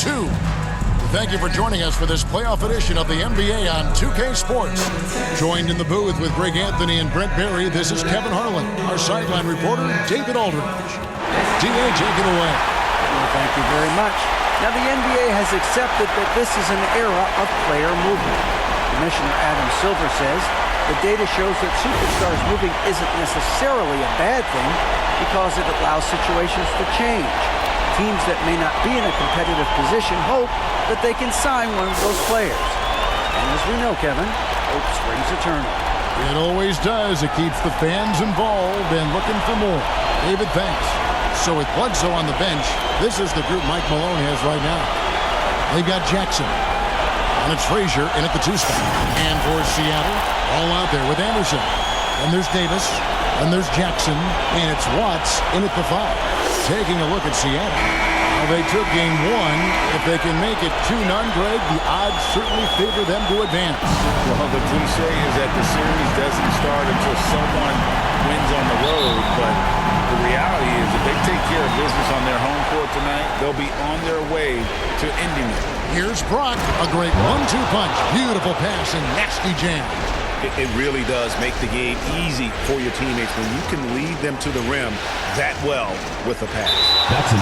2. Thank you for joining us for this playoff edition of the NBA on 2K Sports. Joined in the booth with Greg Anthony and Brent Berry, this is Kevin Harlan. Our sideline reporter, David Aldridge. D.A., take it away. Well, thank you very much. Now, the NBA has accepted that this is an era of player movement. Commissioner Adam Silver says the data shows that superstars moving isn't necessarily a bad thing because it allows situations to change. Teams that may not be in a competitive position hope that they can sign one of those players. And as we know, Kevin, hope springs eternal. It always does. It keeps the fans involved and looking for more. David, thanks. So with Bledsoe on the bench, this is the group Mike Malone has right now. They've got Jackson. And it's Frazier in at the 2 spot. And for Seattle, all out there with Anderson. And there's Davis. And there's Jackson. And it's Watts in at the 5. Taking a look at Seattle. Well, they took game 1. If they can make it 2-0, Greg, the odds certainly favor them to advance. Well, the cliche is that the series doesn't start until someone wins on the road, but the reality is if they take care of business on their home court tonight, they'll be on their way to ending it. Here's Brock, a great 1-2 punch. Beautiful pass and nasty jam. It really does make the game easy for your teammates when you can lead them to the rim that well with a pass.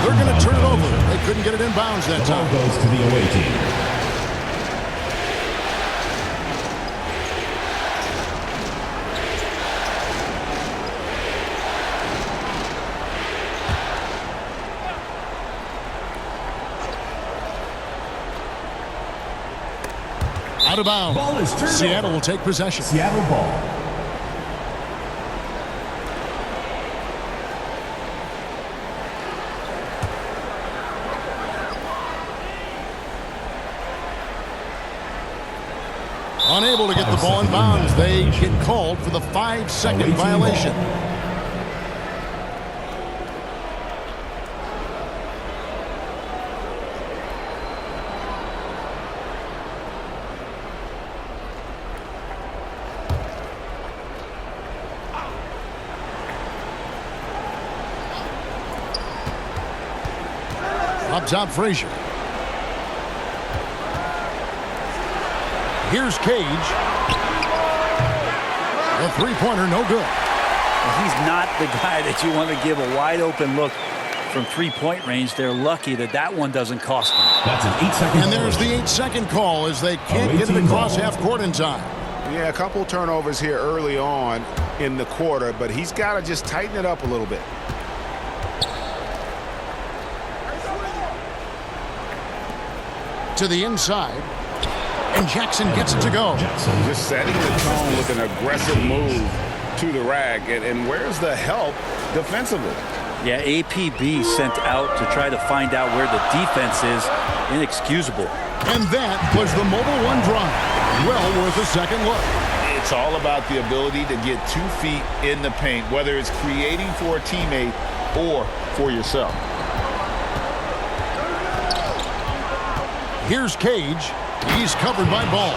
They're going to turn it over. They couldn't get it in bounds that time. The ball goes to the away team. Out of bounds. Ball is turned Seattle over. will take possession. Seattle ball. Unable to get the ball in bounds. They get called for the 5-second violation. Up top, Frazier. Here's Cage. The three-pointer, no good. He's not the guy that you want to give a wide-open look from three-point range. They're lucky that that one doesn't cost them. That's an 8-second. And there's the 8-second call as they can't get it across half court in time. Yeah, a couple turnovers here early on in the quarter, but he's got to just tighten it up a little bit. To the inside. And Jackson gets it to go. Just setting the tone with an aggressive move to the rack. And where's the help defensively? Yeah, APB sent out to try to find out where the defense is. Inexcusable. And that was the Mobile One drive. Well worth a second look. It's all about the ability to get 2 feet in the paint, whether it's creating for a teammate or for yourself. Here's Cage. He's covered by Ball.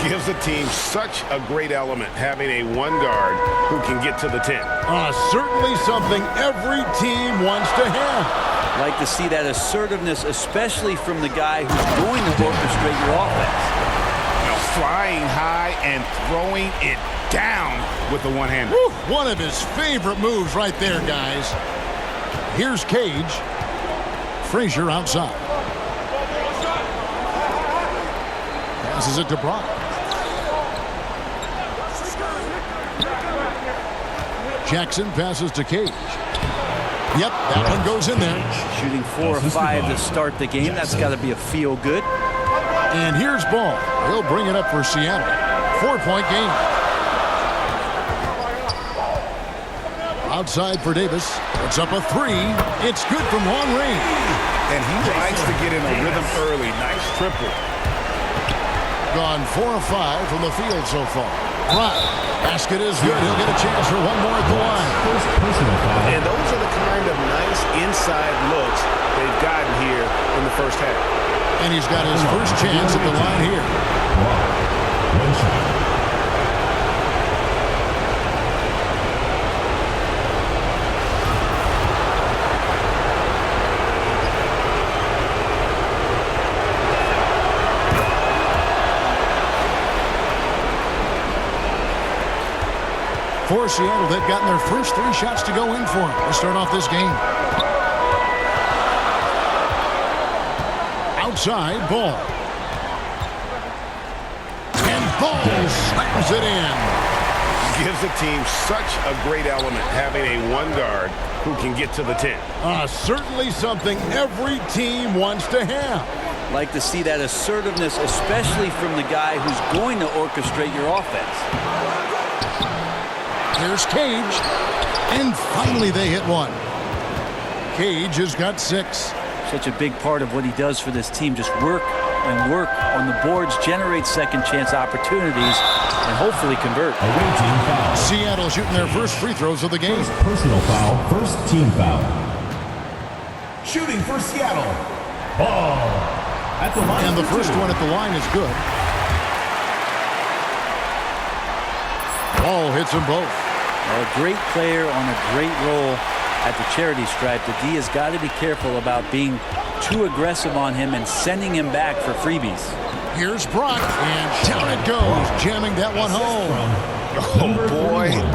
Gives the team such a great element having a one guard who can get to the 10. Certainly something every team wants to have. Like to see that assertiveness, especially from the guy who's going to orchestrate your offense. Flying high and throwing it down with the one-hander. One of his favorite moves right there, guys. Here's Cage. Frazier outside. Passes it to Brock. Jackson passes to Cage. Yep, that one goes in there. Shooting 4 or 5 to start the game. That's got to be a feel good. And here's Ball. He'll bring it up for Seattle. 4-point game. Outside for Davis. It's up a 3. It's good from long range. And he likes to get in a rhythm early. Nice triple. Gone 4 of 5 from the field so far. Brock. Basket is good. He'll get a chance for one more at the line. And those are the kind of nice inside looks they've gotten here in the first half. And he's got his first chance at the line here. One shot. For Seattle, they've gotten their first 3 shots to go in for them to start off this game. Outside, Ball. And Ball slams it in. Gives the team such a great element having a one guard who can get to the 10. Certainly something every team wants to have. Like to see that assertiveness, especially from the guy who's going to orchestrate your offense. Here's Cage. And finally they hit one. Cage has got 6. Such a big part of what he does for this team. Just work and work on the boards, generate second chance opportunities, and hopefully convert. Away team foul. Seattle shooting their first free throws of the game. First personal foul. First team foul. Shooting for Seattle. Ball. At the line. And the for first 2. one at the line is good. Ball hits them both. A great player on a great role at the charity stripe. The D has got to be careful about being too aggressive on him and sending him back for freebies. Here's Brock, and down it goes, jamming that one home.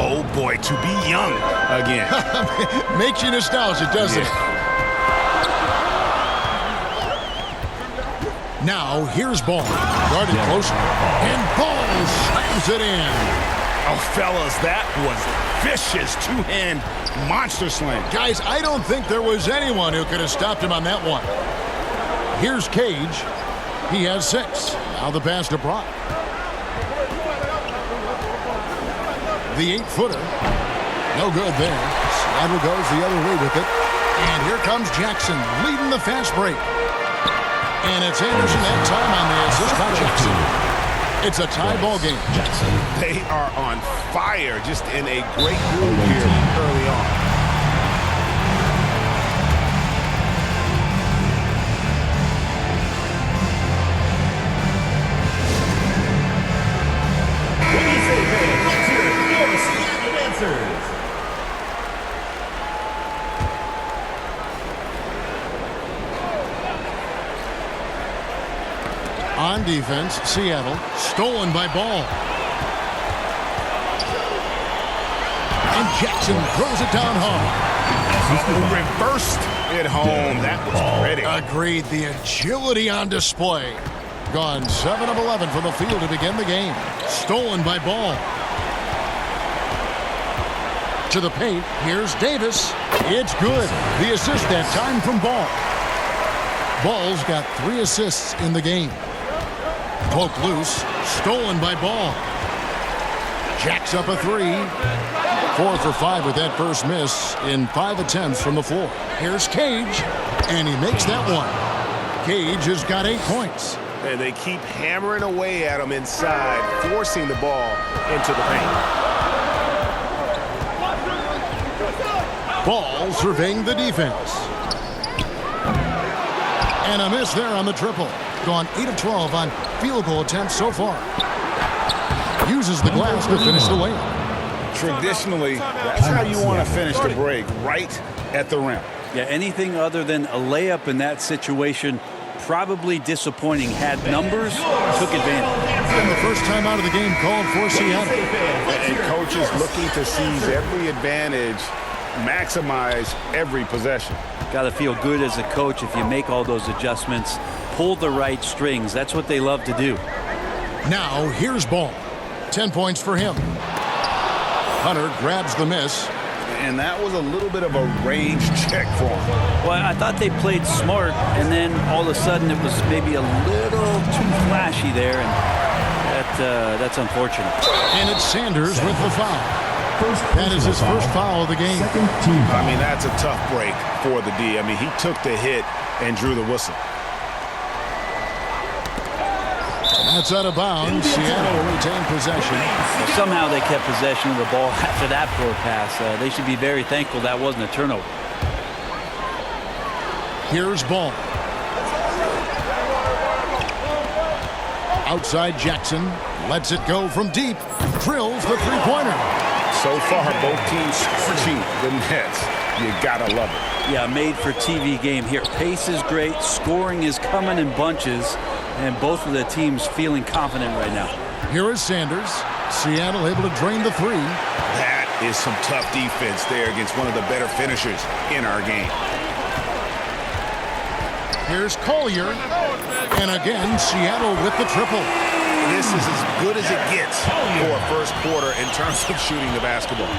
Oh boy, to be young again. Makes you nostalgic, doesn't it? Now, here's Ball, guarded closer, and Ball slams it in. Oh, fellas, that was vicious two-hand monster slam. Guys, I don't think there was anyone who could have stopped him on that one. Here's Cage. He has 6. Now the pass to Brock. The 8-footer. No good there. Seattle goes the other way with it. And here comes Jackson leading the fast break. And it's Anderson that time on the assist by Jackson. It's a tie ball game. Jackson. They are on fire, just in a great groove here early on. When you say fans, let's hear it for your Seattle dancers. On defense, Seattle, stolen by Ball. And Jackson throws it down hard. Reversed it home. That was pretty. Agreed, the agility on display. Gone 7 of 11 from the field to begin the game. Stolen by Ball. To the paint, here's Davis. It's good. The assist that time from Ball. Ball's got 3 assists in the game. Poke loose, stolen by Ball. Jacks up a 3. 4 for 5 with that first miss in 5 attempts from the floor. Here's Cage, and he makes that one. Cage has got 8 points. And they keep hammering away at him inside, forcing the ball into the paint. Ball surveying the defense. And a miss there on the triple. Gone 8 of 12 on field goal attempts so far. Uses the glass to finish the layup. Traditionally, that's how you want to finish the break, right at the rim. Yeah, anything other than a layup in that situation, probably disappointing. Had numbers, took advantage. And the first time out of the game called for Seattle. And coaches looking to seize every advantage, maximize every possession. Got to feel good as a coach if you make all those adjustments, pull the right strings. That's what they love to do. Now, here's Ball. 10 points for him. Hunter grabs the miss. And that was a little bit of a range check for him. Well, I thought they played smart, and then all of a sudden it was maybe a little too flashy there, and that's unfortunate. And it's Sanders with the foul. That is his first foul of the game. Second team foul. I mean, that's a tough break for the D. I mean, he took the hit and drew the whistle. That's out of bounds. Seattle will retain possession. Well, somehow they kept possession of the ball after that poor pass. They should be very thankful that wasn't a turnover. Here's Ball. Outside Jackson. Lets it go from deep. Drills the three-pointer. So far, both teams scorching the nets. You gotta love it. Yeah, made for TV game here. Pace is great. Scoring is coming in bunches. And both of the teams feeling confident right now. Here is Sanders. Seattle able to drain the 3. That is some tough defense there against one of the better finishers in our game. Here's Collier. And again, Seattle with the triple. This is as good as it gets for a first quarter in terms of shooting the basketball.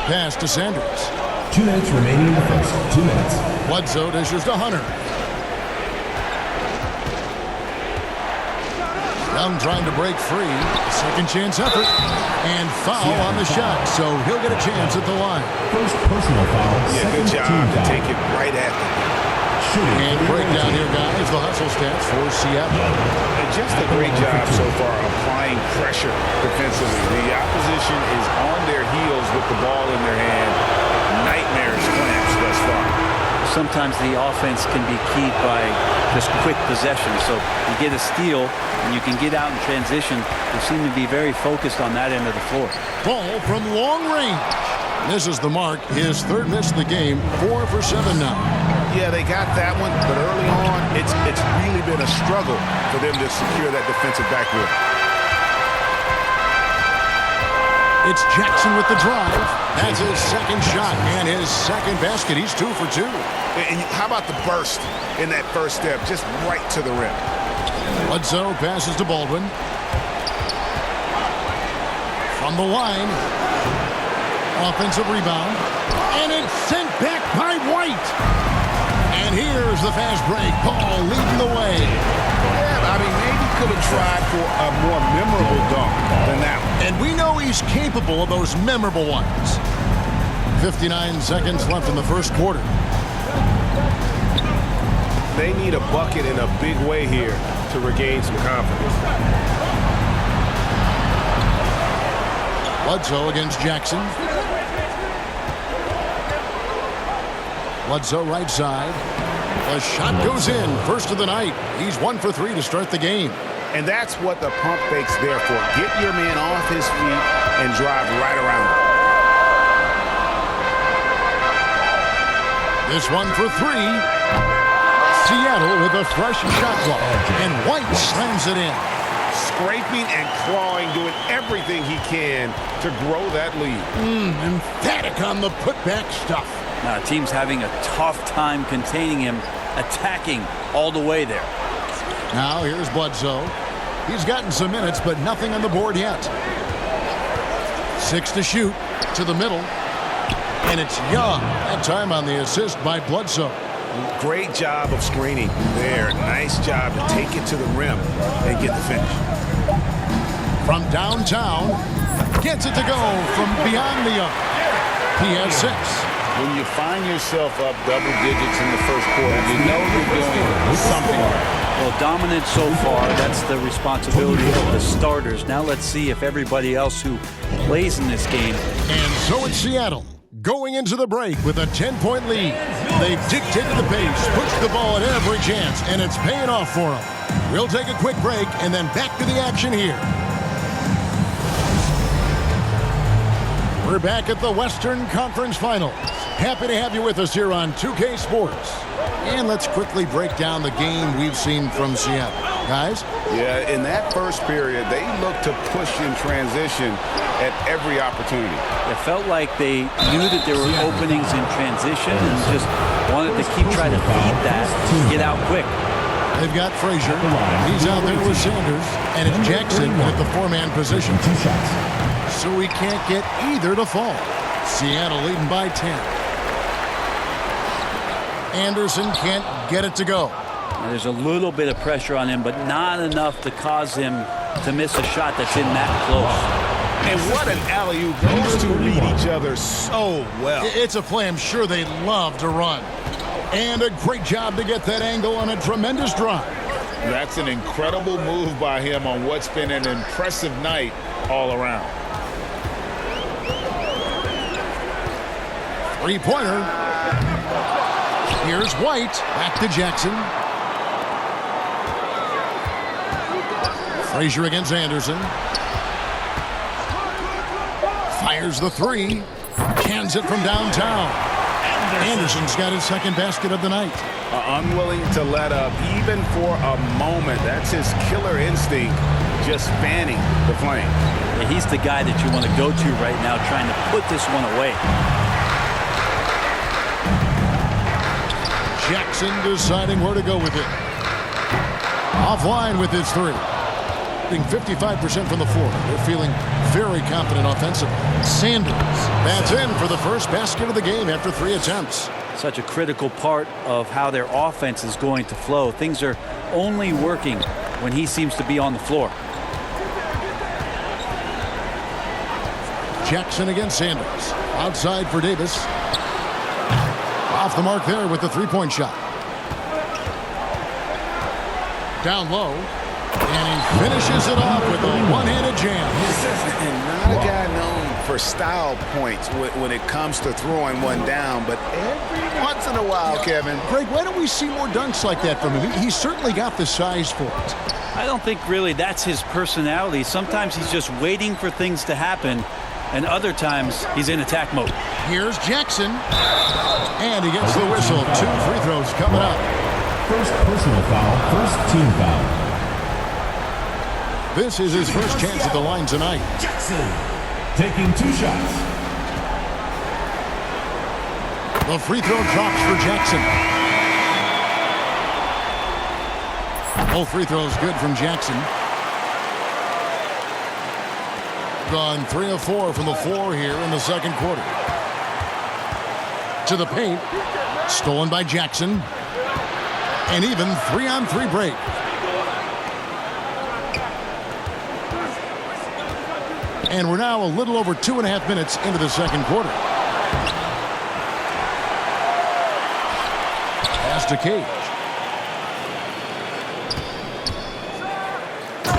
Pass to Sanders. 2 minutes remaining in the first. 2 minutes. Bledsoe dishes to Hunter. Young trying to break free. Second chance effort. And foul on the shot. So he'll get a chance at the line. First personal foul. Yeah, good job to take it right at them. And breakdown here, guys. The hustle stats for Seattle. And just a great job so far applying pressure defensively. The opposition is on their heels with the ball in their hand. Nightmarish clamps thus far. Sometimes the offense can be keyed by just quick possession. So you get a steal and you can get out in transition. They seem to be very focused on that end of the floor. Ball from long range. Misses the mark. His third miss of the game. 4 for 7 now. Yeah, they got that one, but early on, it's really been a struggle for them to secure that defensive backboard. It's Jackson with the drive. That's his second shot and his second basket. He's 2 for 2. And how about the burst in that first step, just right to the rim? Bledsoe passes to Baldwin. From the line. Offensive rebound. And it's sent back by White. And here's the fast break. Paul leading the way. Yeah, I mean, maybe could have tried for a more memorable dunk than that one. And we know he's capable of those memorable ones. 59 seconds left in the first quarter. They need a bucket in a big way here to regain some confidence. Bledsoe against Jackson. Bledsoe right side. The shot goes in. First of the night. He's 1 for 3 to start the game. And that's what the pump fake's there for. Get your man off his feet and drive right around him. This one for 3. Seattle with a fresh shot clock. And White slams it in. Scraping and clawing, doing everything he can to grow that lead. Emphatic on the putback stuff. Now, the team's having a tough time containing him, attacking all the way there. Now here's Bledsoe. He's gotten some minutes, but nothing on the board yet. 6 to shoot. To the middle. And it's Young. That time on the assist by Bledsoe. Great job of screening there. Nice job to take it to the rim and get the finish. From downtown. Gets it to go from beyond the arc. He has 6. When you find yourself up double digits in the first quarter, you know you're doing something right. Well, dominant so far. That's the responsibility of the starters. Now let's see if everybody else who plays in this game. And so it's Seattle going into the break with a 10-point lead. They've dictated the pace, pushed the ball at every chance, and it's paying off for them. We'll take a quick break and then back to the action here. We're back at the Western Conference Finals. Happy to have you with us here on 2K Sports. And let's quickly break down the game we've seen from Seattle. Guys? Yeah, in that first period, they looked to push in transition at every opportunity. It felt like they knew that there were openings in transition and just wanted to keep trying to feed that, get out quick. They've got Frazier. He's out there with Sanders. And it's Jackson at the 4-man position. 2 shots. So we can't get either to fall. Seattle leading by 10. Anderson can't get it to go. There's a little bit of pressure on him, but not enough to cause him to miss a shot that's in that close. And what an alley-oop. Those two read each other so well. It's a play I'm sure they love to run. And a great job to get that angle on a tremendous drive. That's an incredible move by him on what's been an impressive night all around. Three-pointer. Here's White. Back to Jackson. Frazier against Anderson. Fires the 3. Cans it from downtown. Anderson's got his second basket of the night. Unwilling to let up even for a moment. That's his killer instinct. just fanning the flame. Yeah, he's the guy that you want to go to right now, trying to put this one away. Jackson deciding where to go with it. Offline with his three. Being 55% from the floor. They're feeling very confident offensively. Sanders. That's in for the first basket of the game after 3 attempts. Such a critical part of how their offense is going to flow. Things are only working when he seems to be on the floor. Jackson against Sanders. Outside for Davis. Off the mark there with the three-point shot. Down low. And he finishes it off with a one-handed jam. And not a guy known for style points when it comes to throwing one down, but every once in a while, Kevin. Greg, why don't we see more dunks like that from him? He's certainly got the size for it. I don't think really that's his personality. Sometimes he's just waiting for things to happen, and other times he's in attack mode. Here's Jackson. And he gets the whistle. 2 free throws coming up. First personal foul, first team foul. This is his first chance at the line tonight. Jackson taking 2 shots. The free throw drops for Jackson. Both free throws good from Jackson. Gone 3 of 4 from the floor here in the second quarter. To the paint. Stolen by Jackson. An even 3-on-3 break. And we're now a little over 2.5 minutes into the second quarter. Pass to Cage.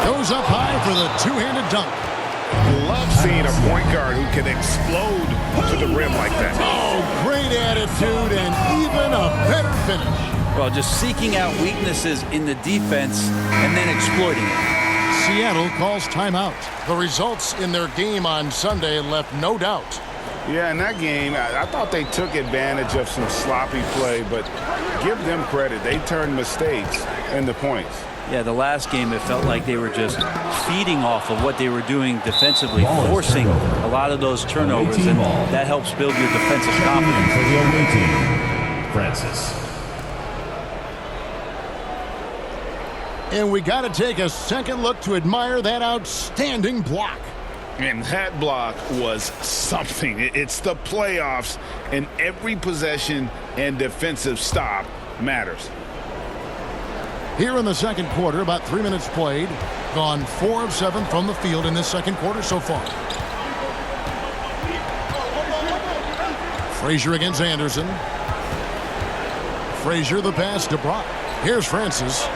Goes up high for the two-handed dunk. Love seeing a point guard who can explode to the rim like that. Oh, great attitude and even a better finish. Well, just seeking out weaknesses in the defense and then exploiting it. Seattle calls timeout. The results in their game on Sunday left no doubt. Yeah, in that game, I thought they took advantage of some sloppy play, but give them credit. They turned mistakes into points. Yeah, the last game it felt like they were just feeding off of what they were doing defensively, forcing a lot of those turnovers, and that helps build your defensive confidence. For the away team, Francis. And we got to take a second look to admire that outstanding block. And that block was something. It's the playoffs, and every possession and defensive stop matters. Here in the second quarter, about 3 minutes played. Gone 4 of 7 from the field in this second quarter so far. Frazier against Anderson. Frazier the pass to Brock. Here's Francis.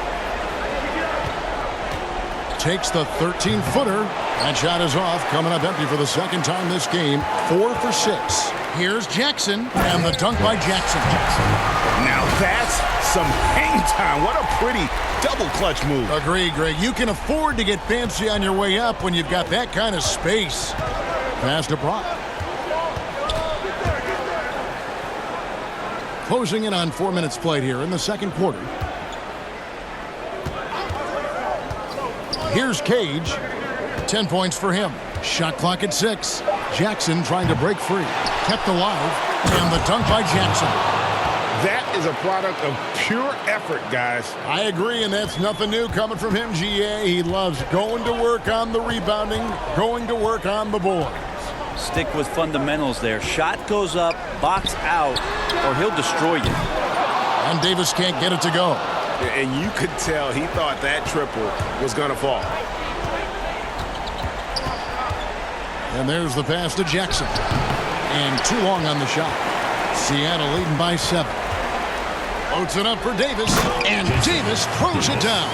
Takes the 13-footer. That shot is off, coming up empty for the second time this game. 4 for 6. Here's Jackson, and the dunk by Jackson. Now that's some hang time. What a pretty double clutch move. Agreed, Greg. You can afford to get fancy on your way up when you've got that kind of space. Pass to Brock. Closing in on 4 minutes played here in the second quarter. Here's Cage. 10 points for him. Shot clock at 6. Jackson trying to break free. Kept alive. And the dunk by Jackson. That is a product of pure effort, guys. I agree, and that's nothing new coming from him, GA. He loves going to work on the rebounding, going to work on the boards. Stick with fundamentals there. Shot goes up, box out, or he'll destroy you. And Davis can't get it to go. And you could tell he thought that triple was going to fall. And there's the pass to Jackson. And too long on the shot. Seattle leading by 7. Floats it up for Davis. And Davis throws it down.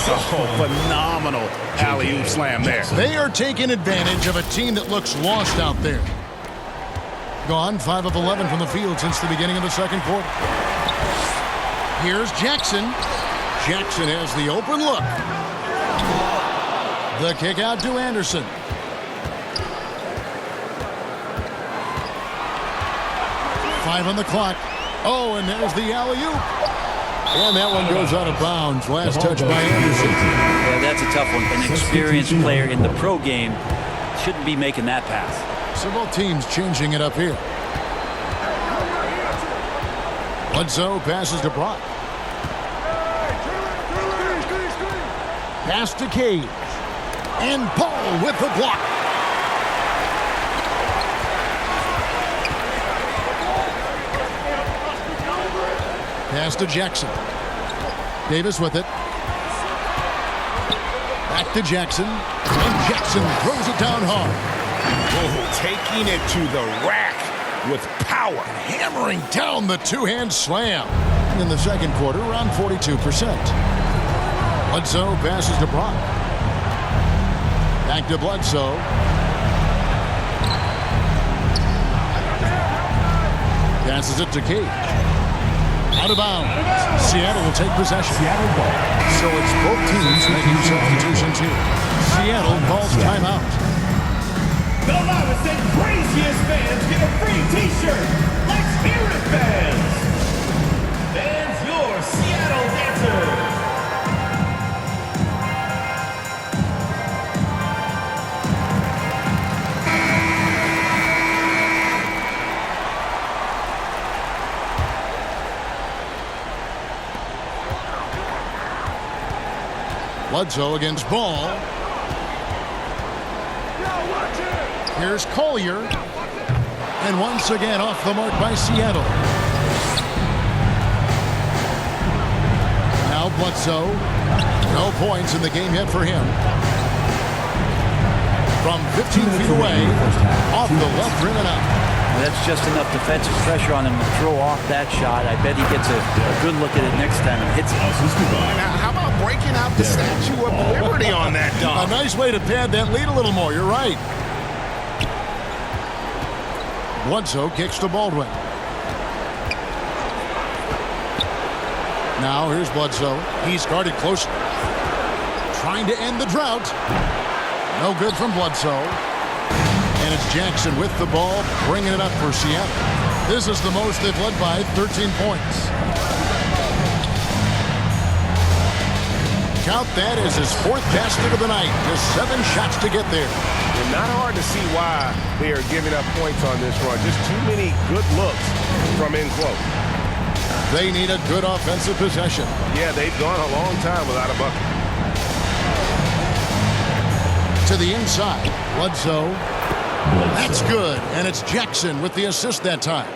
Oh, phenomenal alley-oop slam there. They are taking advantage of a team that looks lost out there. Gone 5 of 11 from the field since the beginning of the second quarter. Here's Jackson. Jackson has the open look. The kick out to Anderson. 5 on the clock. Oh, and there's the alley-oop. And that one goes out of bounds. Last touch by Anderson. Yeah, that's a tough one. An experienced player in the pro game shouldn't be making that pass. So both teams changing it up here. Bledsoe passes to Brock. Pass to Cage. And Paul with the block. Pass to Jackson. Davis with it. Back to Jackson. And Jackson throws it down hard. Oh, taking it to the rack with power. Hammering down the two-hand slam. In the second quarter, around 42%. Bledsoe passes to Brock. Back to Bledsoe. Passes it to Cage. Out of bounds. Seattle will take possession. Seattle ball. So it's both teams making substitutions here. Seattle calls timeout. The loudest and craziest fans get a free t-shirt. Let's hear it, fans. Fans, your Seattle dancer. Bledsoe against Ball. Here's Collier. And once again off the mark by Seattle. Now Bledsoe. No points in the game yet for him. From 15 feet away, off the left rim and out. That's just enough defensive pressure on him to throw off that shot. I bet he gets a good look at it next time and hits it. Now, how about breaking out the Statue of Liberty on that A dunk? nice way to pad that lead a little more. You're right. Bledsoe kicks to Baldwin. Now here's Bledsoe. He's guarded closely. Trying to end the drought. No good from Bledsoe. And it's Jackson with the ball, bringing it up for Seattle. This is the most they've led by 13 points. Count that as his fourth basket of the night. Just 7 shots to get there. And not hard to see why they are giving up points on this run. Just too many good looks from in close. They need a good offensive possession. Yeah, they've gone a long time without a bucket. To the inside, Bledsoe. That's good, and it's Jackson with the assist that time.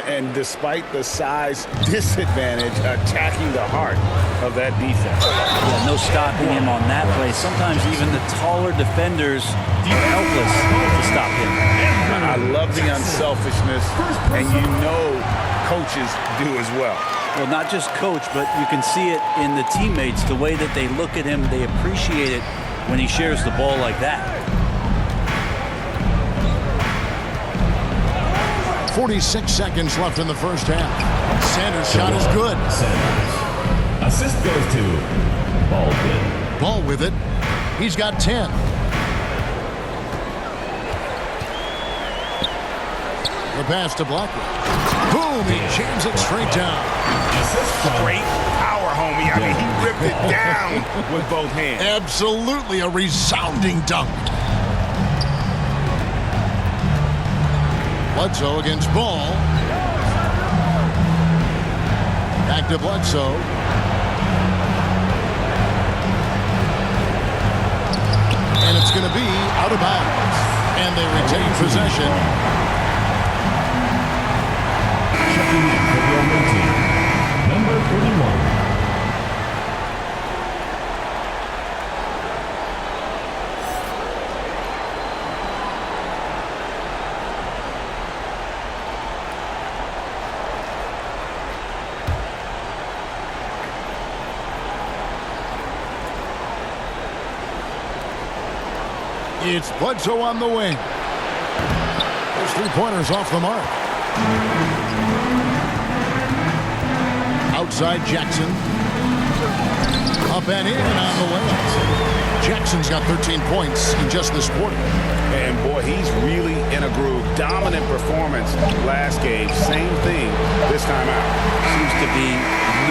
And despite the size disadvantage, attacking the heart of that defense. Yeah, no stopping him on that play. Sometimes even the taller defenders are helpless to stop him. I love the unselfishness, and you know coaches do as well. Well, not just coach, but you can see it in the teammates, the way that they look at him. They appreciate it when he shares the ball like that. 46 seconds left in the first half. Sanders' shot is good. Sanders. Assist goes to Baldwin. Ball with it. He's got 10. The pass to Blackwood. Boom! He jams it straight down. Great power, homie. I mean, he ripped it down with both hands. Absolutely a resounding dunk. Bledsoe against Ball. Back to Bledsoe. And it's going to be out of bounds. And they retain possession. Checking in for the away team. Number 31. It's Bledsoe on the wing. Those 3-pointers off the mark. Outside Jackson. Up and in on the way. Jackson's got 13 points in just this quarter. And boy, he's really in a groove. Dominant performance last game. Same thing this time out. Seems to be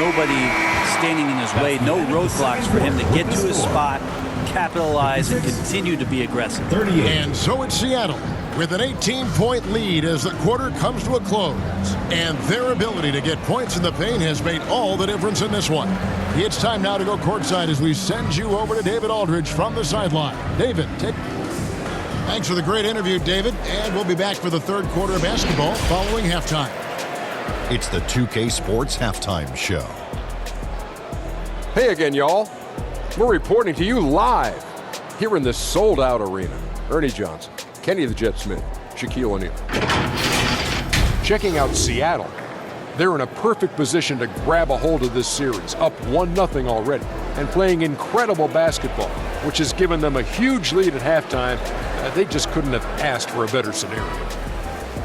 nobody standing in his way. No roadblocks for him to get to his spot, capitalize, and continue to be aggressive. 38. And so it's Seattle with an 18-point lead as the quarter comes to a close. And their ability to get points in the paint has made all the difference in this one. It's time now to go courtside as we send you over to David Aldridge from the sideline. David, thanks for the great interview, David. And we'll be back for the third quarter of basketball following halftime. It's the 2K Sports Halftime Show. Hey again, y'all. We're reporting to you live here in this sold-out arena. Ernie Johnson, Kenny the Jet Smith, Shaquille O'Neal. Checking out Seattle. They're in a perfect position to grab a hold of this series, up 1-0 already, and playing incredible basketball, which has given them a huge lead at halftime. They just couldn't have asked for a better scenario.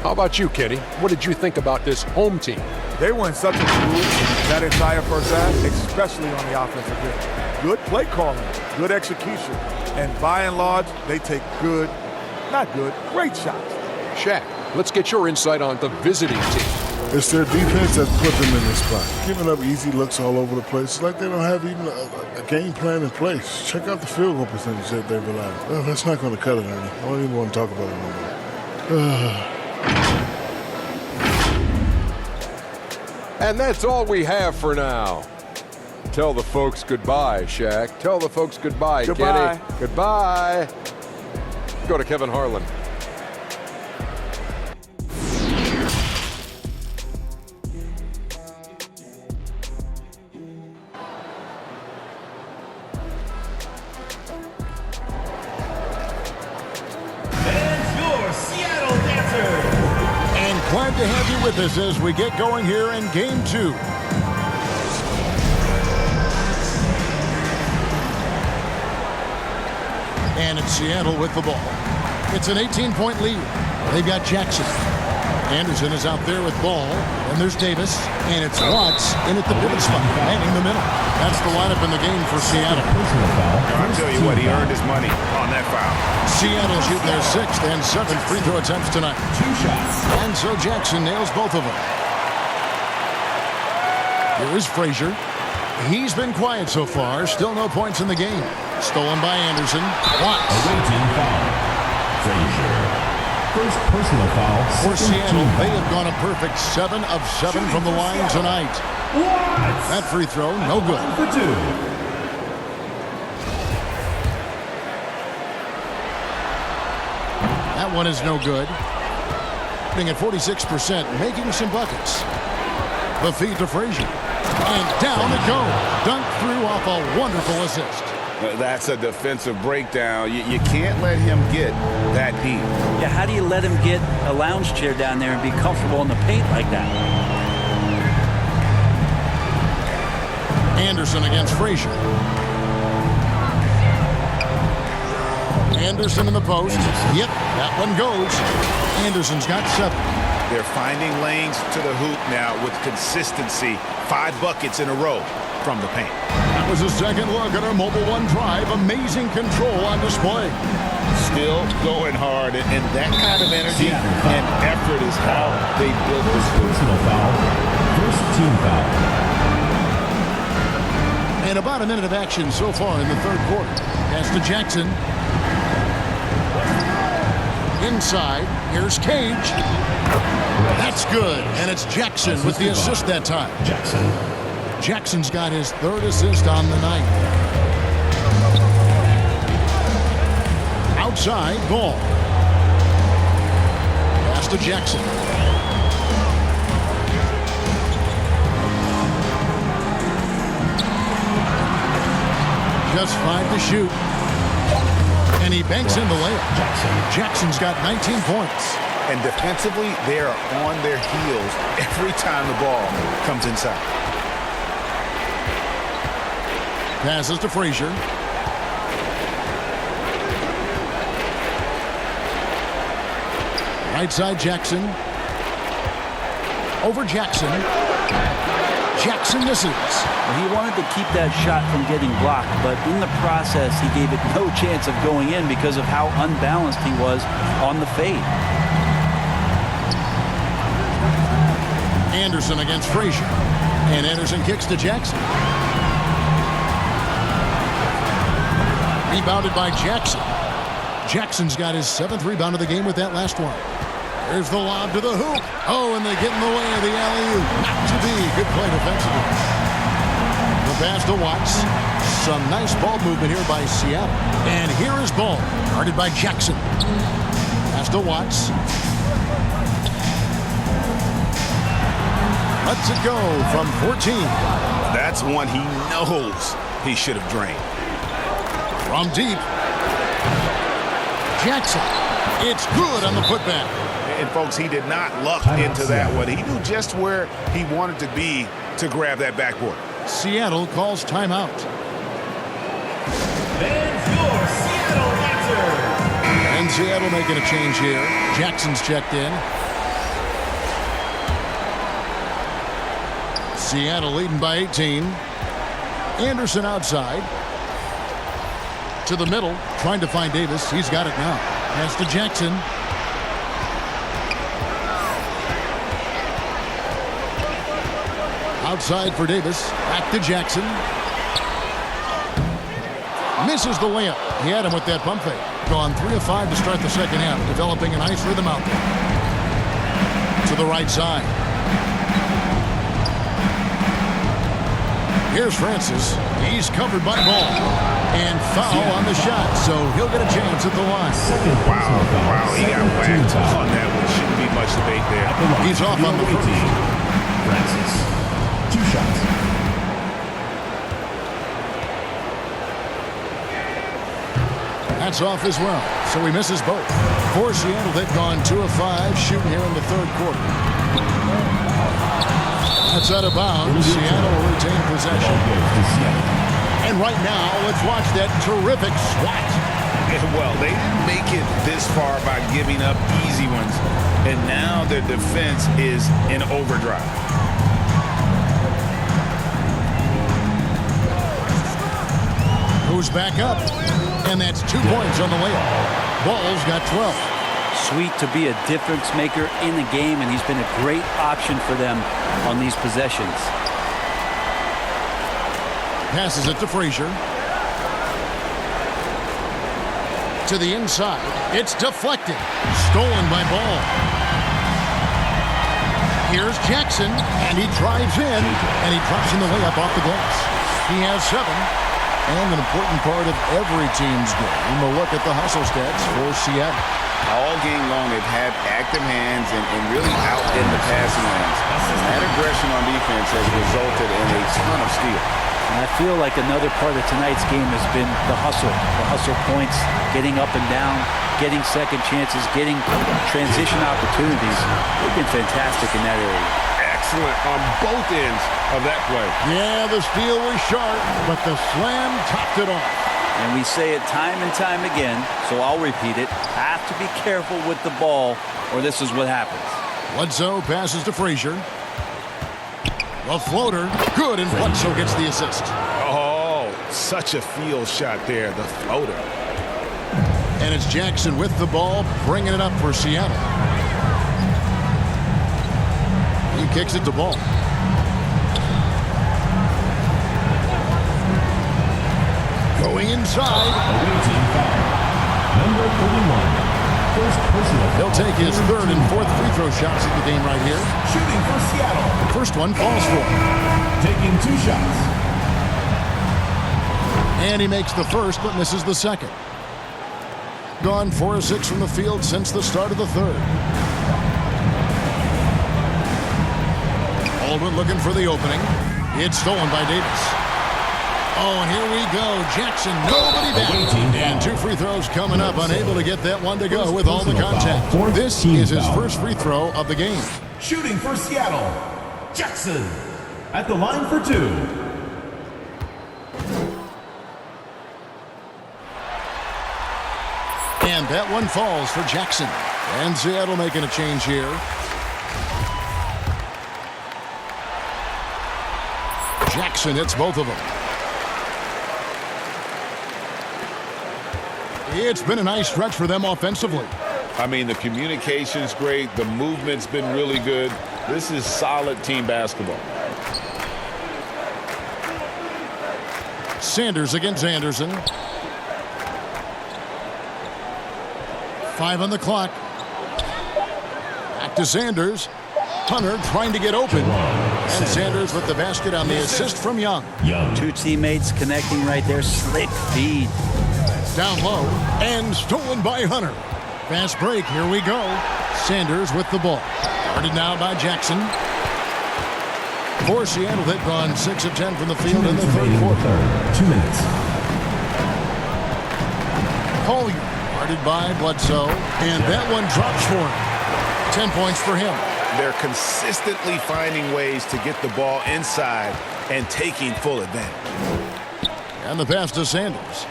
How about you, Kenny? What did you think about this home team? They were in such a groove that entire first half, especially on the offensive end. Good play calling, good execution, and by and large, they take great shots. Shaq, let's get your insight on the visiting team. It's their defense that's put them in this spot. Giving up easy looks all over the place. It's like they don't have even a game plan in place. Check out the field goal percentage that they've allowed. Well, that's not going to cut it, Ernie. I don't even want to talk about it anymore. And that's all we have for now. Tell the folks goodbye, Shaq. Tell the folks goodbye, Goodbye. Kenny. Goodbye. Go to Kevin Harlan. Glad to have you with us as we get going here in Game 2. And it's Seattle with the ball. It's an 18-point lead. They've got Jackson. Anderson is out there with ball. And there's Davis. And it's Watts in at the pivot spot, manning the middle. That's the lineup in the game for Seattle. I'll tell you what, he earned his money on that foul. Seattle shooting their 6th and 7th free throw attempts tonight. 2 shots. And so Jackson nails both of them. Here is Frazier. He's been quiet so far. Still no points in the game. Stolen by Anderson. Watts. Away team foul. Frazier. First personal foul. For Seattle, they have gone a perfect 7 of 7 from the line tonight. Watts. That free throw, no good. For 2. That one is no good. Hitting at 46%, making some buckets. The feed to Frazier. And down it goes. Dunked through off a wonderful assist. That's a defensive breakdown. You can't let him get that deep. Yeah, how do you let him get a lounge chair down there and be comfortable in the paint like that? Anderson against Frazier. Anderson in the post. Yep, that one goes. Anderson's got 7. They're finding lanes to the hoop now with consistency. 5 buckets in a row from the paint. That was a second look at our Mobile One drive. Amazing control on display. Still going hard, and that kind of energy and effort is how they built this. Personal foul. First team foul. And about a minute of action so far in the third quarter. Pass to Jackson. Inside, here's Cage. That's good, and it's Jackson with the assist that time. Jackson's got his 3rd assist on the night. Outside, ball. Pass to Jackson. Just 5 to shoot. And he banks in the layup. Jackson's got 19 points. And defensively, they are on their heels every time the ball comes inside. Passes to Frazier. Right side, Jackson. Over Jackson. Jackson misses. Well, he wanted to keep that shot from getting blocked, but in the process, he gave it no chance of going in because of how unbalanced he was on the fade. Anderson against Frazier. And Anderson kicks to Jackson. Rebounded by Jackson. Jackson's got his 7th rebound of the game with that last one. There's the lob to the hoop. Oh, and they get in the way of the alley-oop. Not to be. Good play defensively. The pass to Watts. Some nice ball movement here by Seattle. And here is ball. Guarded by Jackson. Pass to Watts. Lets it go from 14. That's one he knows he should have drained. From deep. Jackson. It's good on the putback. And folks, he did not luck into that one. He knew just where he wanted to be to grab that backboard. Seattle calls timeout. There's your Seattle answer. And Seattle making a change here. Jackson's checked in. Seattle leading by 18. Anderson outside. To the middle, trying to find Davis. He's got it now. Pass to Jackson. Outside for Davis. Back to Jackson. Misses the layup. He had him with that pump fake. Gone 3 of 5 to start the second half. Developing a nice rhythm out there. To the right side. Here's Francis. He's covered by Ball. And foul on the shot, so he'll get a chance at the line. Wow, he got whacked on that one. Shouldn't be much debate there. He's off on the first. Francis, 2 shots. That's off as well, so he misses both. For Seattle, they've gone 2 of 5 shooting here in the 3rd quarter. That's out of bounds. Seattle will retain possession. And right now, let's watch that terrific swat. Well, they didn't make it this far by giving up easy ones. And now their defense is in overdrive. Goes back up. And that's 2 points on the layup. Ball's got 12. Sweet to be a difference maker in the game, and he's been a great option for them on these possessions. Passes it to Frazier. To the inside. It's deflected. Stolen by Ball. Here's Jackson, and he drives in, and he drops in the layup off the glass. He has 7. And an important part of every team's game. We'll look at the hustle stats for Seattle. All game long, they've had active hands and really out in the passing lanes. And that aggression on defense has resulted in a ton of steals. And I feel like another part of tonight's game has been the hustle points, getting up and down, getting second chances, getting transition opportunities. They've been fantastic in that area. Excellent on both ends of that play. Yeah, the steal was sharp, but the slam topped it off. And we say it time and time again, so I'll repeat it. Have to be careful with the ball, or this is what happens. Bledsoe passes to Frazier. A floater, good, and Bledsoe gets the assist. Oh, such a field shot there, the floater. And it's Jackson with the ball, bringing it up for Seattle. He kicks it to Ball. Going inside. Number 31. First personal. He'll take his 3rd and 4th free throw shots at the game right here. Shooting for Seattle. First one falls for him. Taking 2 shots. And he makes the first, but misses the second. Gone 4 of 6 from the field since the start of the 3rd. Baldwin looking for the opening. It's stolen by Davis. Oh, and here we go. Jackson, nobody down. And 2 free throws coming up. Unable to get that one to go with all the contact. This is his first free throw of the game. Shooting for Seattle, Jackson. At the line for 2. And that one falls for Jackson. And Seattle making a change here. Jackson hits both of them. It's been a nice stretch for them offensively. I mean, the communication's great. The movement's been really good. This is solid team basketball. Sanders against Anderson. 5 on the clock. Back to Sanders. Hunter trying to get open. And Sanders with the basket on the assist from Young. Two teammates connecting right there. Slick feed. Down low and stolen by Hunter. Fast break. Here we go. Sanders with the ball. Guarded now by Jackson. For Seattle, they've gone 6 of 10 from the field in the third quarter. 2 minutes. Collier guarded by Bledsoe. And that one drops for him. 10 points for him. They're consistently finding ways to get the ball inside and taking full advantage. And the pass to Sanders.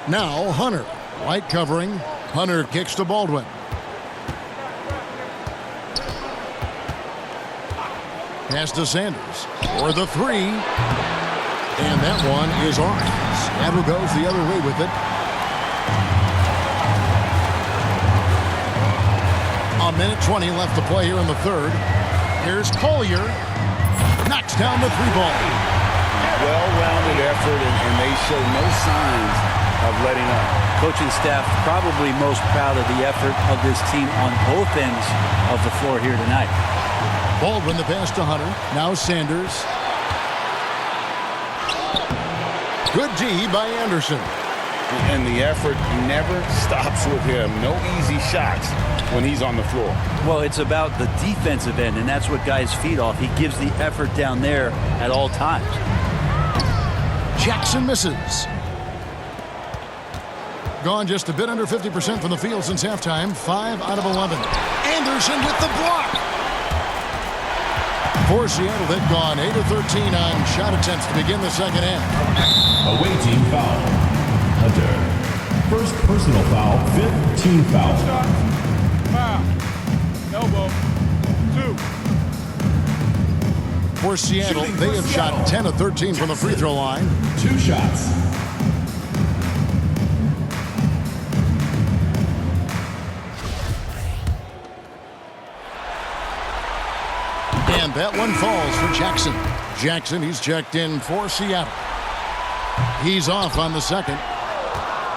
Now Hunter. White covering. Hunter kicks to Baldwin. Pass to Sanders for the 3. And that one is off. Seattle goes the other way with it. A minute 20 left to play here in the third. Here's Collier. Knocks down the 3-ball. Well-rounded effort, and they show no signs of letting up. Coaching staff probably most proud of the effort of this team on both ends of the floor here tonight. Baldwin the pass to Hunter. Now Sanders. Good D by Anderson. And the effort never stops with him. No easy shots when he's on the floor. Well, it's about the defensive end, and that's what guys feed off. He gives the effort down there at all times. Jackson misses. Gone just a bit under 50% from the field since halftime. 5 out of 11. Anderson with the block. For Seattle, they've gone 8 of 13 on shot attempts to begin the second half. Away team foul. Hunter. First personal foul, 5th team foul. Foul. Elbow. 2. For Seattle, they have shot 10 of 13 from the free throw line. 2 shots. And that one falls for Jackson. Jackson, he's checked in for Seattle. He's off on the second.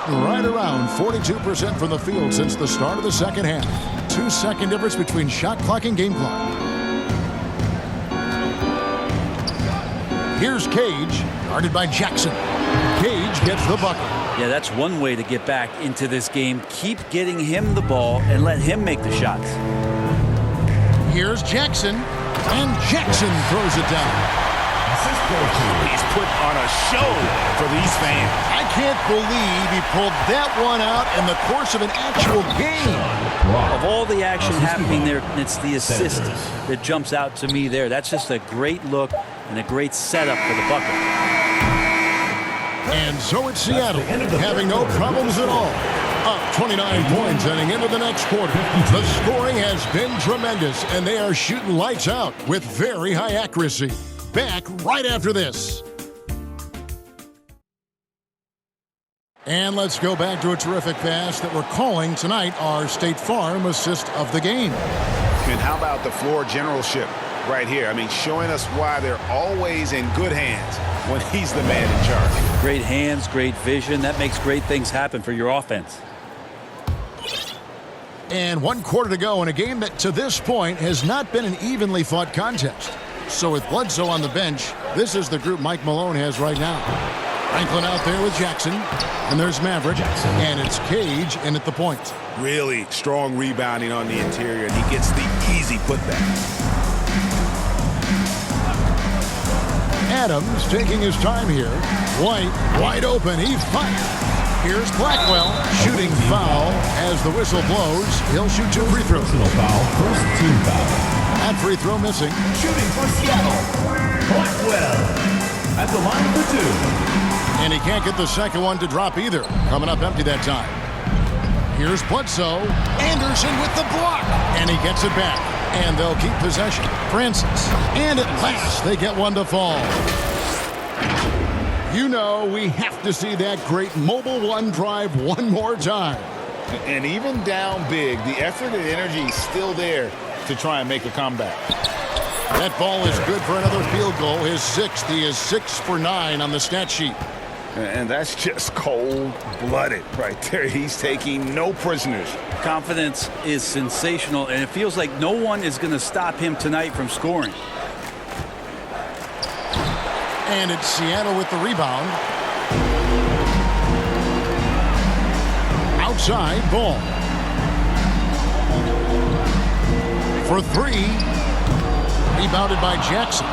Right around 42% from the field since the start of the second half. 2-second difference between shot clock and game clock. Here's Cage, guarded by Jackson. Cage gets the bucket. Yeah, that's one way to get back into this game. Keep getting him the ball and let him make the shots. Here's Jackson, and Jackson throws it down. He's put on a show for these fans. I can't believe he pulled that one out in the course of an actual game. Of all the action happening there, it's the assist that jumps out to me there. That's just a great look and a great setup for the bucket. And so it's Seattle, having no problems at all. Up 29 points heading into the next quarter. The scoring has been tremendous, and they are shooting lights out with very high accuracy. Back right after this. And let's go back to a terrific pass that we're calling tonight our State Farm assist of the game. And how about the floor generalship right here? I mean, showing us why they're always in good hands when he's the man in charge. Great hands, great vision. That makes great things happen for your offense. And 1 quarter to go in a game that to this point has not been an evenly fought contest. So with Bledsoe on the bench, this is the group Mike Malone has right now. Franklin out there with Jackson, and there's Maverick, and it's Cage in at the point. Really strong rebounding on the interior, and he gets the easy putback. Adams taking his time here. White wide open, he fires. Here's Blackwell shooting foul as the whistle blows. He'll shoot 2 free throws. Personal foul, first team foul. That free throw missing. Shooting for Seattle, Blackwell at the line for 2. And he can't get the second one to drop either. Coming up empty that time. Here's Bledsoe. Anderson with the block. And he gets it back. And they'll keep possession. Francis. And at last, they get one to fall. You know, we have to see that great Mobile One drive one more time. And even down big, the effort and energy is still there to try and make a comeback. That ball is good for another field goal. His sixth. He is 6 for 9 on the stat sheet. And that's just cold-blooded right there. He's taking no prisoners. Confidence is sensational, and it feels like no one is going to stop him tonight from scoring. And it's Seattle with the rebound. Outside ball. For 3. Rebounded by Jackson.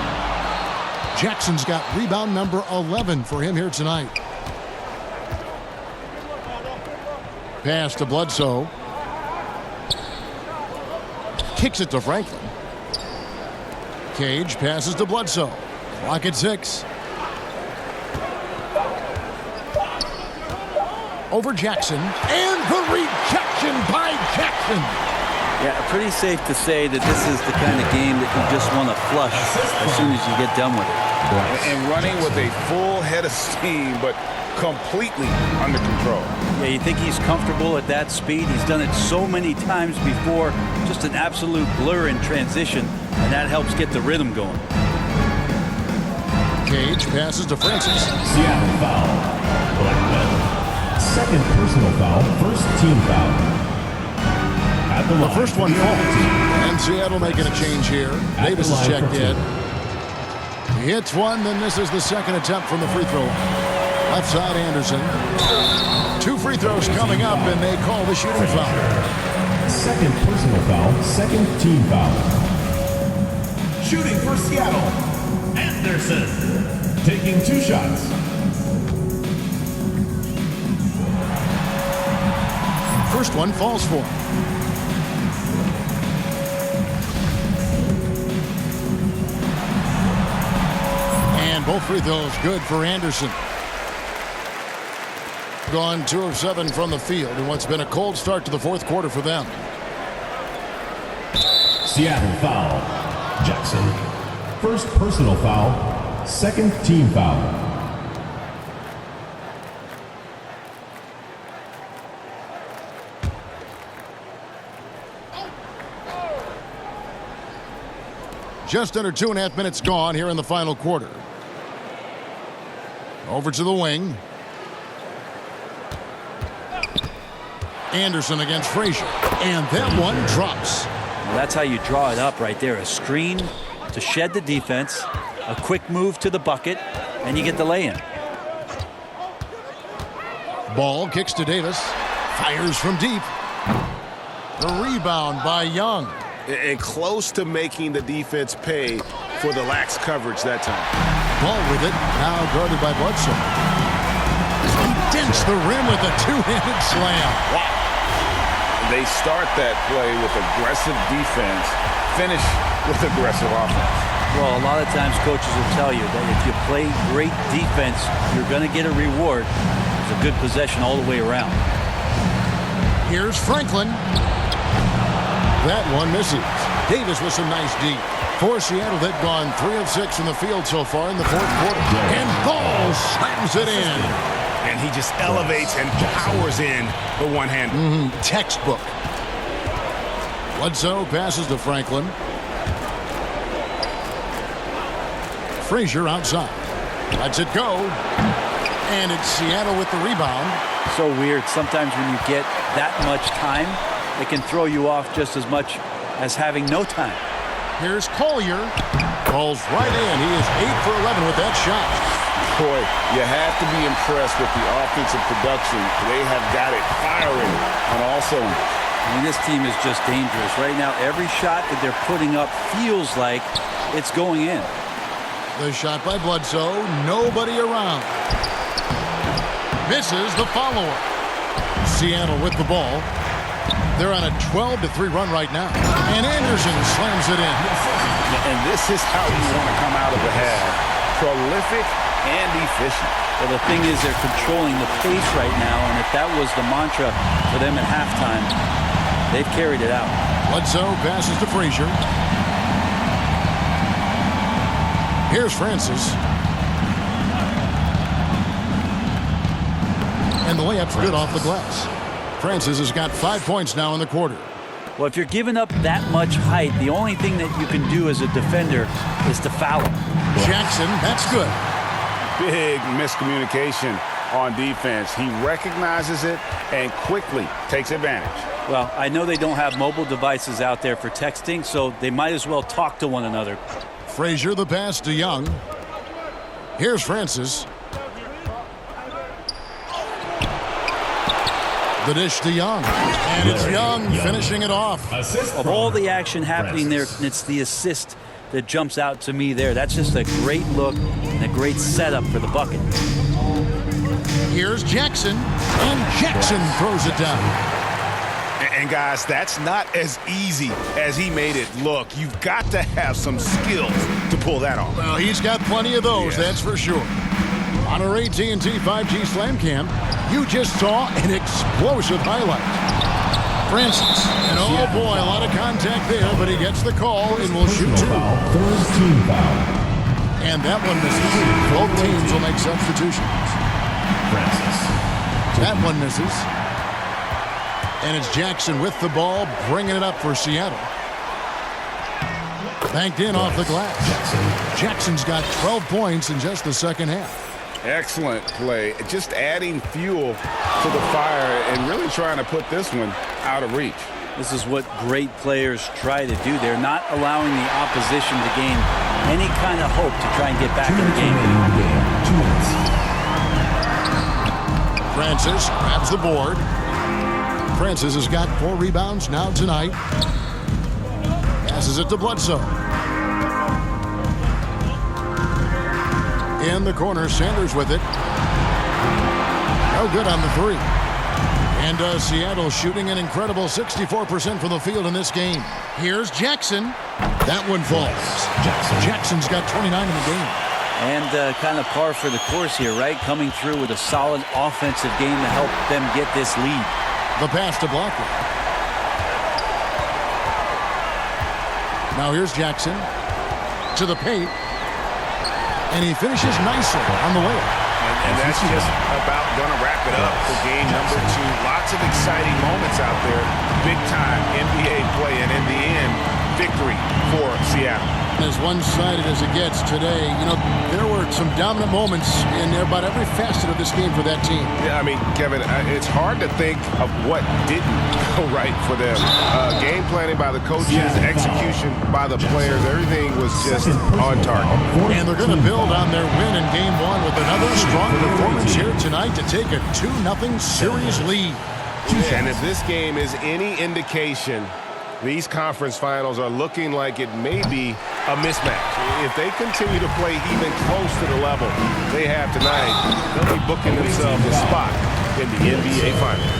Jackson's got rebound number 11 for him here tonight. Pass to Bledsoe. Kicks it to Franklin. Cage passes to Bledsoe. Clock at 6. Over Jackson. And the rejection by Jackson. Yeah, pretty safe to say that this is the kind of game that you just want to flush as soon as you get done with it. And running with a full head of steam, but completely under control. Yeah, you think he's comfortable at that speed. He's done it so many times before. Just an absolute blur in transition, and that helps get the rhythm going. Cage passes to Francis. Seattle foul. Blackman. Second personal foul. First team foul. The first one falls. And Seattle making a change here. Davis is checked in. He hits one, then this is the second attempt from the free throw line. Left side, Anderson. 2 free throws coming up, and they call the shooting foul. Second personal foul. Second team foul. Shooting for Seattle. Anderson. Taking 2 shots. First one falls for him. And both free throws good for Anderson. Gone 2 of 7 from the field in what's been a cold start to the fourth quarter for them. Seattle foul. Jackson. First personal foul. Second team foul. Just under 2.5 minutes gone here in the final quarter. Over to the wing. Anderson against Frazier. And that one drops. Well, that's how you draw it up right there. A screen to shed the defense, a quick move to the bucket, and you get the lay-in. Ball kicks to Davis. Fires from deep. The rebound by Young. And close to making the defense pay for the lax coverage that time. Ball with it, now guarded by Bledsoe. He dents the rim with a 2-handed slam. Wow. They start that play with aggressive defense, finish with aggressive offense. Well, a lot of times coaches will tell you that if you play great defense, you're going to get a reward. It's a good possession all the way around. Here's Franklin. That one misses. Davis with some nice deep. For Seattle, they've gone 3 of 6 from the field so far in the fourth quarter. And Ball slams it in. And he just elevates and powers in the one-hander. Textbook. Bledsoe passes to Franklin. Frazier outside. Lets it go. And it's Seattle with the rebound. So weird. Sometimes when you get that much time, it can throw you off just as much as having no time. Here's Collier. Falls right in. He is 8 for 11 with that shot. Boy, you have to be impressed with the offensive production. They have got it firing on all cylinders. I mean, this team is just dangerous. Right now, every shot that they're putting up feels like it's going in. The shot by Bledsoe. Nobody around. Misses the follow-up. Seattle with the ball. They're on a 12-3 run right now. And Anderson slams it in. And this is how you want to come out of the half. Prolific and efficient. Well, the thing is they're controlling the pace right now, and if that was the mantra for them at halftime, they've carried it out. Bledsoe passes to Frazier. Here's Francis. And the layup's good off the glass. Francis has got 5 points now in the quarter. Well, if you're giving up that much height, the only thing that you can do as a defender is to foul him. Jackson, that's good. Big miscommunication on defense. He recognizes it and quickly takes advantage. Well, I know they don't have mobile devices out there for texting, so they might as well talk to one another. Frazier, the pass to Young. Here's Francis. The dish to Young. And it's Young finishing it off. Of all the action happening there, it's the assist that jumps out to me there. That's just a great look and a great setup for the bucket. Here's Jackson. And Jackson throws it down. And guys, that's not as easy as he made it look. You've got to have some skills to pull that off. Well, he's got plenty of those, that's for sure. On our AT&T 5G Slam Cam, you just saw an explosive highlight. Francis, and oh boy, a lot of contact there, but he gets the call and will shoot two. And that one misses. Both teams will make substitutions. That one misses. And it's Jackson with the ball, bringing it up for Seattle. Banked in off the glass. Jackson's got 12 points in just the second half. Excellent play. Just adding fuel to the fire and really trying to put this one out of reach. This is what great players try to do. They're not allowing the opposition to gain any kind of hope to try and get back in the game. Francis grabs the board. Francis has got 4 rebounds now tonight. Passes it to Bledsoe. In the corner, Sanders with it. No good on the 3. And Seattle shooting an incredible 64% from the field in this game. Here's Jackson. That one falls. Jackson's got 29 in the game. And kind of par for the course here, right? Coming through with a solid offensive game to help them get this lead. The pass to Blocker. Now here's Jackson to the paint. And he finishes nicely on the layup. And that's just about going to wrap it up for game number 2. Lots of exciting moments out there. Big time NBA play, and in the end, victory for Seattle. As one-sided as it gets today, you know, there were some dominant moments in about every facet of this game for that team. Yeah, I mean, Kevin, it's hard to think of what didn't go right for them. Game planning by the coaches, execution by the players, everything was just on target. And they're going to build on their win in Game 1 with another strong performance here tonight to take a 2-0 series lead. And if this game is any indication, these conference finals are looking like it may be a mismatch. If they continue to play even close to the level they have tonight, they'll be booking themselves a spot in the NBA Finals.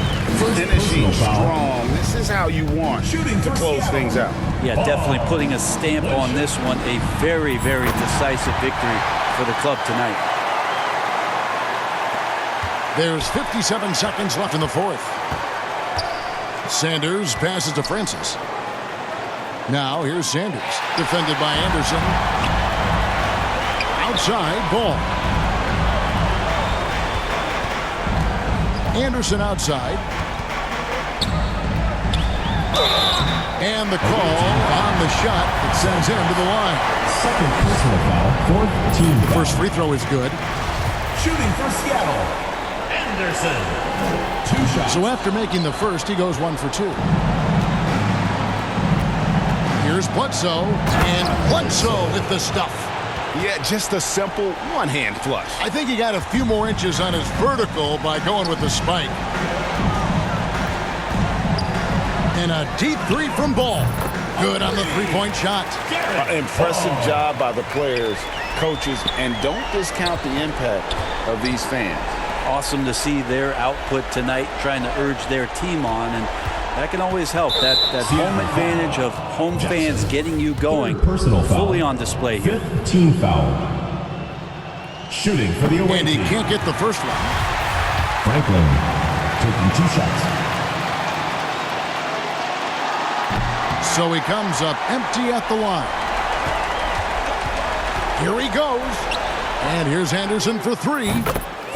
Finishing strong. This is how you want to close things out. Yeah, definitely putting a stamp on this one. A very, very decisive victory for the club tonight. There's 57 seconds left in the fourth. Sanders passes to Francis. Now here's Sanders, defended by Anderson. Outside, ball. Anderson outside. And the call on the shot that sends him to the line. Second personal foul, 4th team foul. First free throw is good. Shooting for Seattle, Anderson. 2 shots. So after making the first, he goes 1 for 2. Here's Bledsoe, and Bledsoe with the stuff. Yeah, just a simple one-hand flush. I think he got a few more inches on his vertical by going with the spike. And a deep 3 from Ball. Good on the 3-point shot. Impressive job by the players, coaches, and don't discount the impact of these fans. Awesome to see their output tonight, trying to urge their team on, and that can always help. That home advantage of home fans getting you going, fully on display here. 5th team foul. Shooting for the away And he team. can't get the first one. Franklin taking 2 shots. So he comes up empty at the line. Here he goes. And here's Anderson for three.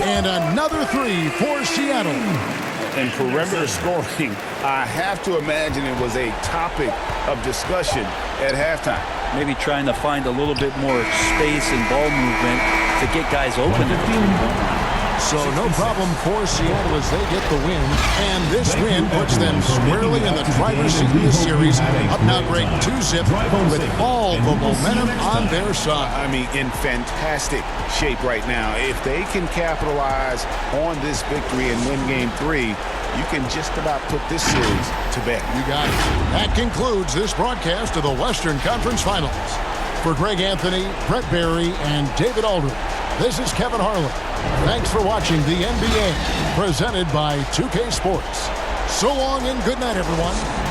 And another three for Seattle. And perimeter scoring, I have to imagine it was a topic of discussion at halftime. Maybe trying to find a little bit more space and ball movement to get guys open at the three-point line. So no problem for Seattle as they get the win. And this win puts them squarely in the driver's seat in this series. Up now great 2-zip with all the momentum on their side. I mean, in fantastic shape right now. If they can capitalize on this victory and win game 3, you can just about put this series to bed. You got it. That concludes this broadcast of the Western Conference Finals. For Greg Anthony, Brett Barry, and David Aldridge, this is Kevin Harlan. Thanks for watching the NBA, presented by 2K Sports. So long and good night, everyone.